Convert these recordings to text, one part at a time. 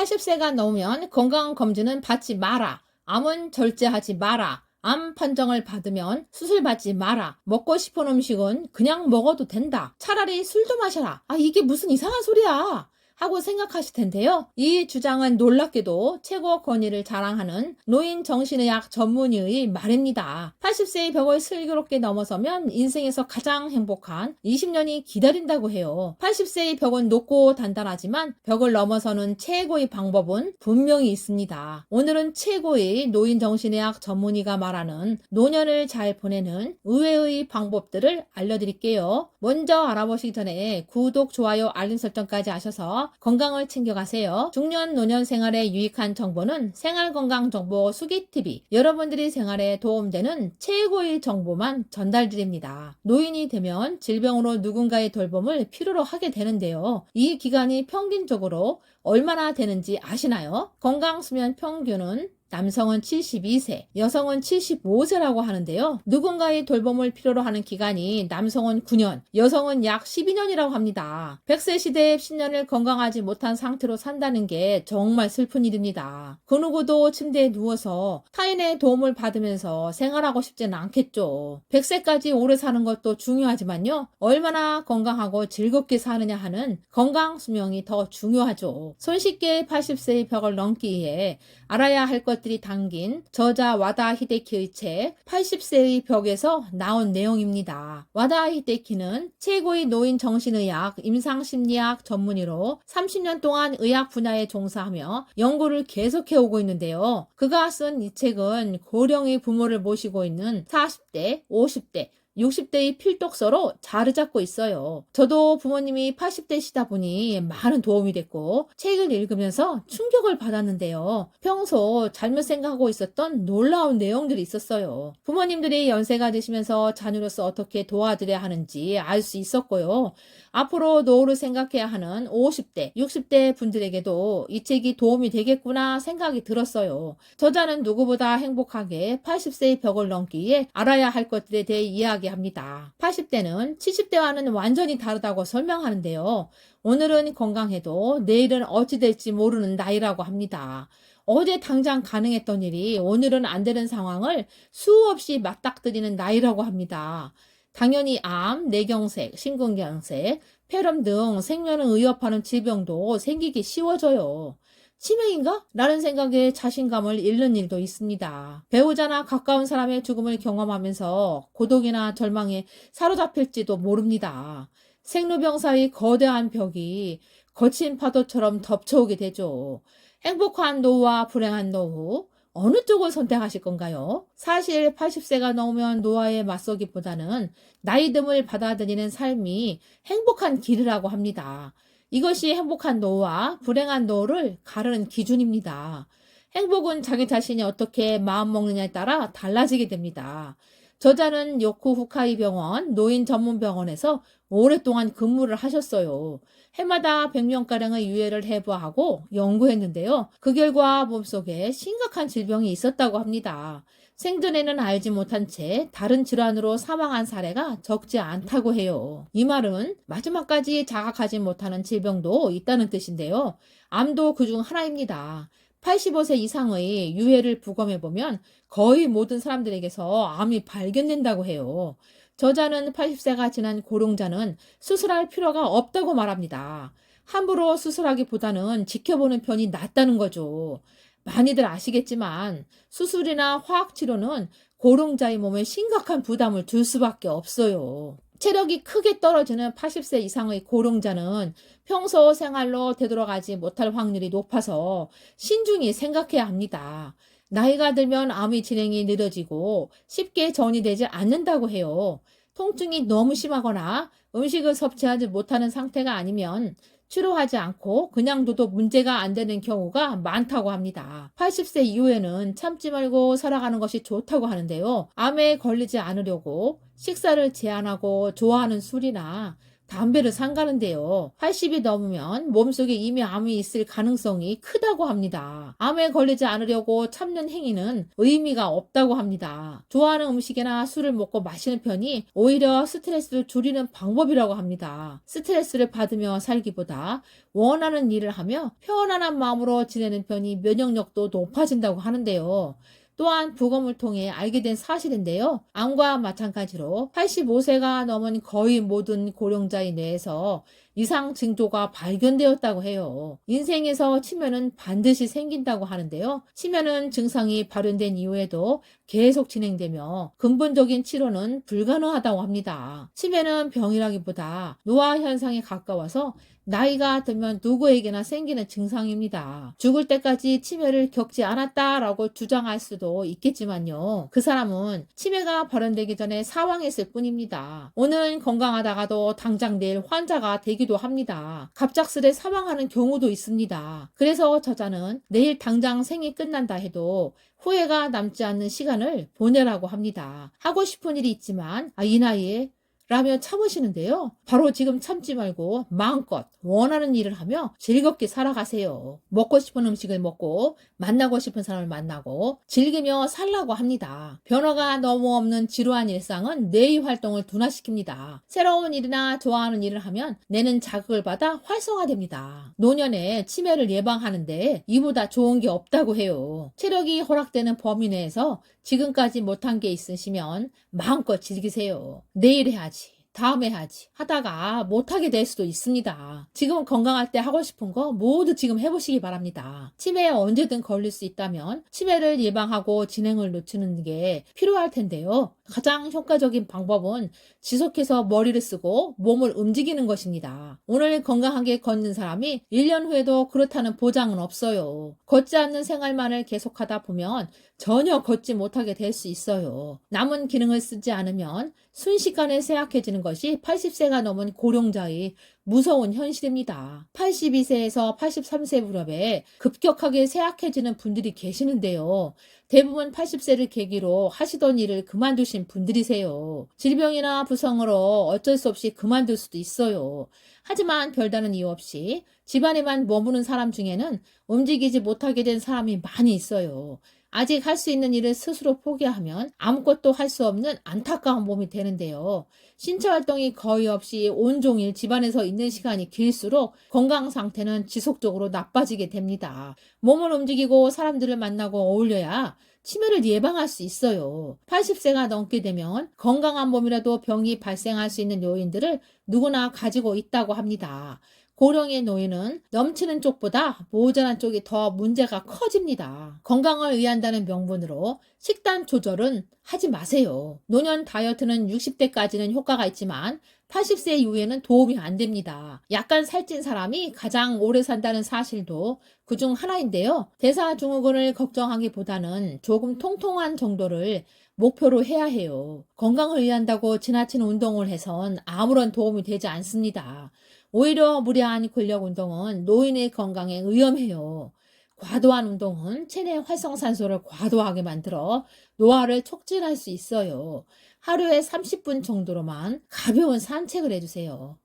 80세가 넘으면 건강검진은 받지 마라. 암은 절제하지 마라. 암 판정을 받으면 수술 받지 마라. 먹고 싶은 음식은 그냥 먹어도 된다. 차라리 술도 마셔라. 이게 무슨 이상한 소리야. 하고 생각하실 텐데요. 이 주장은 놀랍게도 최고 권위를 자랑하는 노인 정신의학 전문의의 말입니다. 80세의 벽을 슬기롭게 넘어서면 인생에서 가장 행복한 20년이 기다린다고 해요. 80세의 벽은 높고 단단하지만 벽을 넘어서는 최고의 방법은 분명히 있습니다. 오늘은 최고의 노인 정신의학 전문의가 말하는 노년을 잘 보내는 의외의 방법들을 알려드릴게요. 먼저 알아보시기 전에 구독, 좋아요, 알림 설정까지 하셔서 건강을 챙겨가세요. 중년 노년 생활에 유익한 정보는 생활건강정보 수기TV, 여러분들이 생활에 도움되는 최고의 정보만 전달드립니다. 노인이 되면 질병으로 누군가의 돌봄을 필요로 하게 되는데요. 이 기간이 평균적으로 얼마나 되는지 아시나요? 건강수면 평균은 남성은 72세, 여성은 75세라고 하는데요. 누군가의 돌봄을 필요로 하는 기간이 남성은 9년, 여성은 약 12년이라고 합니다. 100세 시대에 10년을 건강하지 못한 상태로 산다는 게 정말 슬픈 일입니다. 그 누구도 침대에 누워서 타인의 도움을 받으면서 생활하고 싶지는 않겠죠. 100세까지 오래 사는 것도 중요하지만요. 얼마나 건강하고 즐겁게 사느냐 하는 건강 수명이 더 중요하죠. 손쉽게 80세의 벽을 넘기 위해 알아야 할 것들이 담긴 저자 와다 히데키의 책 80세의 벽에서 나온 내용입니다. 와다 히데키는 최고의 노인 정신의학, 임상심리학 전문의로 30년 동안 의학 분야에 종사하며 연구를 계속해오고 있는데요. 그가 쓴 이 책은 고령의 부모를 모시고 있는 40대, 50대, 60대의 필독서로 자리 잡고 있어요. 저도 부모님이 80대시다 보니 많은 도움이 됐고 책을 읽으면서 충격을 받았는데요. 평소 잘못 생각하고 있었던 놀라운 내용들이 있었어요. 부모님들이 연세가 드시면서 자녀로서 어떻게 도와드려야 하는지 알 수 있었고요. 앞으로 노후를 생각해야 하는 50대, 60대 분들에게도 이 책이 도움이 되겠구나 생각이 들었어요. 저자는 누구보다 행복하게 80세의 벽을 넘기에 알아야 할 것들에 대해 이야기합니다. 80대는 70대와는 완전히 다르다고 설명하는데요. 오늘은 건강해도 내일은 어찌 될지 모르는 나이라고 합니다. 어제 당장 가능했던 일이 오늘은 안 되는 상황을 수없이 맞닥뜨리는 나이라고 합니다. 당연히 암, 뇌경색, 심근경색, 폐렴 등 생명을 위협하는 질병도 생기기 쉬워져요. 치매인가? 라는 생각에 자신감을 잃는 일도 있습니다. 배우자나 가까운 사람의 죽음을 경험하면서 고독이나 절망에 사로잡힐지도 모릅니다. 생로병사의 거대한 벽이 거친 파도처럼 덮쳐오게 되죠. 행복한 노후와 불행한 노후, 어느 쪽을 선택하실 건가요? 사실 80세가 넘으면 노화에 맞서기보다는 나이듦을 받아들이는 삶이 행복한 길이라고 합니다. 이것이 행복한 노후와 불행한 노후를 가르는 기준입니다. 행복은 자기 자신이 어떻게 마음먹느냐에 따라 달라지게 됩니다. 저자는 요코 후카이 병원 노인 전문 병원에서 오랫동안 근무를 하셨어요. 해마다 100명가량의 유해를 해부하고 연구했는데요. 그 결과 몸속에 심각한 질병이 있었다고 합니다. 생전에는 알지 못한 채 다른 질환으로 사망한 사례가 적지 않다고 해요. 이 말은 마지막까지 자각하지 못하는 질병도 있다는 뜻인데요. 암도 그중 하나입니다. 85세 이상의 유해를 부검해보면 거의 모든 사람들에게서 암이 발견된다고 해요. 저자는 80세가 지난 고령자는 수술할 필요가 없다고 말합니다. 함부로 수술하기보다는 지켜보는 편이 낫다는 거죠. 많이들 아시겠지만 수술이나 화학치료는 고령자의 몸에 심각한 부담을 줄 수밖에 없어요. 체력이 크게 떨어지는 80세 이상의 고령자는 평소 생활로 되돌아가지 못할 확률이 높아서 신중히 생각해야 합니다. 나이가 들면 암의 진행이 느려지고 쉽게 전이되지 않는다고 해요. 통증이 너무 심하거나 음식을 섭취하지 못하는 상태가 아니면 치료하지 않고 그냥 둬도 문제가 안 되는 경우가 많다고 합니다. 80세 이후에는 참지 말고 살아가는 것이 좋다고 하는데요. 암에 걸리지 않으려고 식사를 제한하고 좋아하는 술이나 담배를 삼가는데요. 80이 넘으면 몸속에 이미 암이 있을 가능성이 크다고 합니다. 암에 걸리지 않으려고 참는 행위는 의미가 없다고 합니다. 좋아하는 음식이나 술을 먹고 마시는 편이 오히려 스트레스를 줄이는 방법이라고 합니다. 스트레스를 받으며 살기보다 원하는 일을 하며 편안한 마음으로 지내는 편이 면역력도 높아진다고 하는데요. 또한 부검을 통해 알게 된 사실인데요. 암과 마찬가지로 85세가 넘은 거의 모든 고령자의 뇌에서 이상 징조가 발견되었다고 해요. 인생에서 치매는 반드시 생긴다고 하는데요. 치매는 증상이 발현된 이후에도 계속 진행되며 근본적인 치료는 불가능하다고 합니다. 치매는 병이라기보다 노화 현상에 가까워서 나이가 들면 누구에게나 생기는 증상입니다. 죽을 때까지 치매를 겪지 않았다라고 주장할 수도 있겠지만요. 그 사람은 치매가 발현되기 전에 사망했을 뿐입니다. 오늘 건강하다가도 당장 내일 환자가 되기도 합니다. 갑작스레 사망하는 경우도 있습니다. 그래서 저자는 내일 당장 생이 끝난다 해도 후회가 남지 않는 시간을 보내라고 합니다. 하고 싶은 일이 있지만 이 나이에 라며 참으시는데요. 바로 지금 참지 말고 마음껏 원하는 일을 하며 즐겁게 살아가세요. 먹고 싶은 음식을 먹고 만나고 싶은 사람을 만나고 즐기며 살라고 합니다. 변화가 너무 없는 지루한 일상은 뇌의 활동을 둔화시킵니다. 새로운 일이나 좋아하는 일을 하면 뇌는 자극을 받아 활성화됩니다. 노년에 치매를 예방하는데 이보다 좋은 게 없다고 해요. 체력이 허락되는 범위 내에서 지금까지 못한 게 있으시면 마음껏 즐기세요. 내일 해야지. 다음에 하지 하다가 못하게 될 수도 있습니다. 지금 건강할 때 하고 싶은 거 모두 지금 해보시기 바랍니다. 치매에 언제든 걸릴 수 있다면 치매를 예방하고 진행을 늦추는 게 필요할 텐데요. 가장 효과적인 방법은 지속해서 머리를 쓰고 몸을 움직이는 것입니다. 오늘 건강하게 걷는 사람이 1년 후에도 그렇다는 보장은 없어요. 걷지 않는 생활만을 계속하다 보면 전혀 걷지 못하게 될 수 있어요. 남은 기능을 쓰지 않으면 순식간에 쇠약해지는 것이 80세가 넘은 고령자의 무서운 현실입니다. 82세에서 83세 무렵에 급격하게 쇠약해지는 분들이 계시는데요. 대부분 80세를 계기로 하시던 일을 그만두신 분들이세요. 질병이나 부상으로 어쩔 수 없이 그만둘 수도 있어요. 하지만 별다른 이유 없이 집안에만 머무는 사람 중에는 움직이지 못하게 된 사람이 많이 있어요. 아직 할 수 있는 일을 스스로 포기하면 아무것도 할 수 없는 안타까운 몸이 되는데요. 신체 활동이 거의 없이 온종일 집안에서 있는 시간이 길수록 건강 상태는 지속적으로 나빠지게 됩니다. 몸을 움직이고 사람들을 만나고 어울려야 치매를 예방할 수 있어요. 80세가 넘게 되면 건강한 몸이라도 병이 발생할 수 있는 요인들을 누구나 가지고 있다고 합니다. 고령의 노인은 넘치는 쪽보다 모자란 쪽이 더 문제가 커집니다. 건강을 위한다는 명분으로 식단 조절은 하지 마세요. 노년 다이어트는 60대까지는 효과가 있지만 80세 이후에는 도움이 안 됩니다. 약간 살찐 사람이 가장 오래 산다는 사실도 그중 하나인데요. 대사증후군을 걱정하기보다는 조금 통통한 정도를 목표로 해야 해요. 건강을 위한다고 지나친 운동을 해선 아무런 도움이 되지 않습니다. 오히려 무리한 근력 운동은 노인의 건강에 위험해요. 과도한 운동은 체내 활성산소를 과도하게 만들어 노화를 촉진할 수 있어요. 하루에 30분 정도로만 가벼운 산책을 해주세요.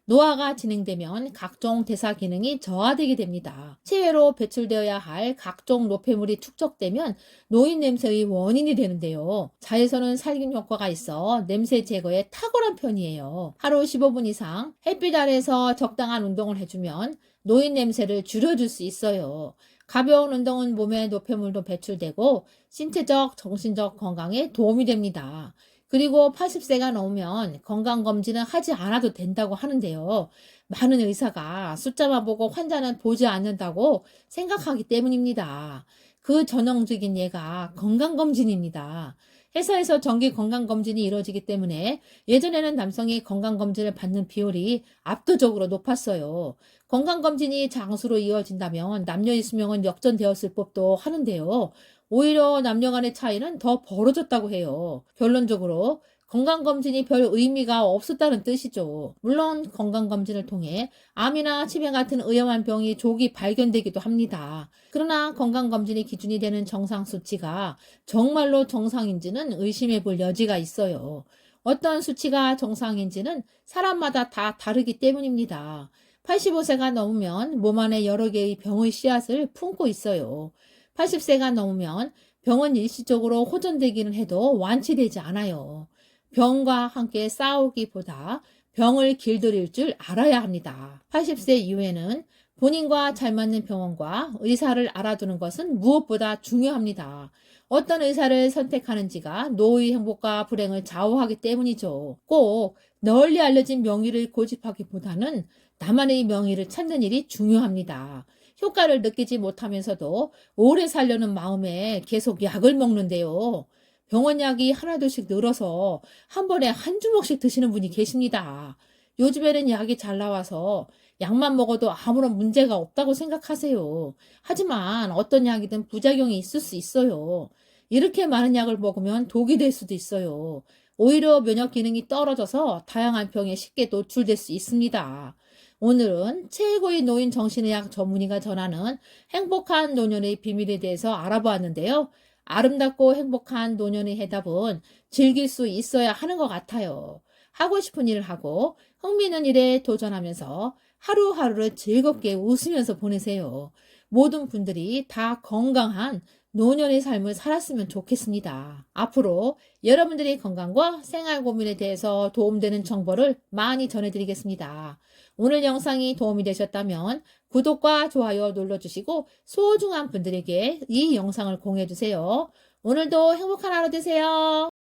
노화가 진행되면 각종 대사 기능이 저하되게 됩니다. 체외로 배출되어야 할 각종 노폐물이 축적되면 노인 냄새의 원인이 되는데요. 자외선은 살균 효과가 있어 냄새 제거에 탁월한 편이에요. 하루 15분 이상 햇빛 아래에서 적당한 운동을 해주면 노인 냄새를 줄여줄 수 있어요. 가벼운 운동은 몸에 노폐물도 배출되고 신체적, 정신적 건강에 도움이 됩니다. 그리고 80세가 넘으면 건강검진은 하지 않아도 된다고 하는데요. 많은 의사가 숫자만 보고 환자는 보지 않는다고 생각하기 때문입니다. 그 전형적인 예가 건강검진입니다. 회사에서 정기 건강검진이 이루어지기 때문에 예전에는 남성이 건강검진을 받는 비율이 압도적으로 높았어요. 건강검진이 장수로 이어진다면 남녀의 수명은 역전되었을 법도 하는데요. 오히려 남녀 간의 차이는 더 벌어졌다고 해요. 결론적으로 건강검진이 별 의미가 없었다는 뜻이죠. 물론 건강검진을 통해 암이나 치매 같은 위험한 병이 조기 발견되기도 합니다. 그러나 건강검진이 기준이 되는 정상 수치가 정말로 정상인지는 의심해 볼 여지가 있어요. 어떤 수치가 정상인지는 사람마다 다 다르기 때문입니다. 85세가 넘으면 몸 안에 여러 개의 병의 씨앗을 품고 있어요. 80세가 넘으면 병은 일시적으로 호전되기는 해도 완치되지 않아요. 병과 함께 싸우기보다 병을 길들일 줄 알아야 합니다. 80세 이후에는 본인과 잘 맞는 병원과 의사를 알아두는 것은 무엇보다 중요합니다. 어떤 의사를 선택하는지가 노후의 행복과 불행을 좌우하기 때문이죠. 꼭 널리 알려진 명의를 고집하기보다는 나만의 명의를 찾는 일이 중요합니다. 효과를 느끼지 못하면서도 오래 살려는 마음에 계속 약을 먹는데요. 병원 약이 하나둘씩 늘어서 한 번에 한 주먹씩 드시는 분이 계십니다. 요즘에는 약이 잘 나와서 약만 먹어도 아무런 문제가 없다고 생각하세요. 하지만 어떤 약이든 부작용이 있을 수 있어요. 이렇게 많은 약을 먹으면 독이 될 수도 있어요. 오히려 면역 기능이 떨어져서 다양한 병에 쉽게 노출될 수 있습니다. 오늘은 최고의 노인 정신의학 전문의가 전하는 행복한 노년의 비밀에 대해서 알아보았는데요. 아름답고 행복한 노년의 해답은 즐길 수 있어야 하는 것 같아요. 하고 싶은 일을 하고 흥미있는 일에 도전하면서 하루하루를 즐겁게 웃으면서 보내세요. 모든 분들이 다 건강한 노년의 삶을 살았으면 좋겠습니다. 앞으로 여러분들의 건강과 생활 고민에 대해서 도움되는 정보를 많이 전해드리겠습니다. 오늘 영상이 도움이 되셨다면 구독과 좋아요 눌러주시고 소중한 분들에게 이 영상을 공유해주세요. 오늘도 행복한 하루 되세요.